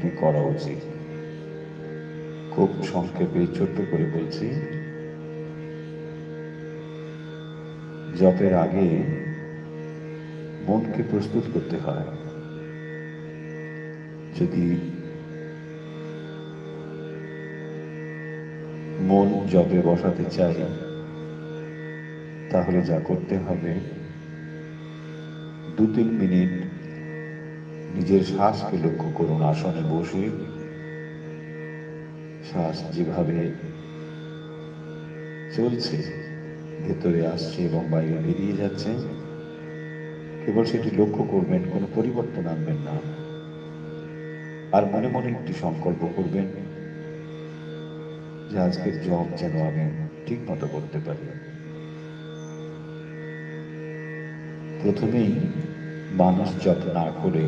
কি করা উচিত? খুব সংক্ষেপে ছোট্ট করে বলছি, জপের আগে মনকে প্রস্তুত করতে হয়। যদি মন জপে বসাতে চাই, তাহলে যা করতে হবে, 2-3 মিনিট নিজের শ্বাসকে লক্ষ্য করুন। আসনে বসে শ্বাস যেভাবে চলছে, ভেতরে আসছে এবং বাইরে বেরিয়ে যাচ্ছে, কেবল সেটি লক্ষ্য করবেন, কোনো পরিবর্তন আনবেন না। আর মনে মনে একটি সংকল্প করবেন যে আজকের জপ যেন আমি ঠিক মতো করতে পারি। প্রথমেই মানুষ জপ না করে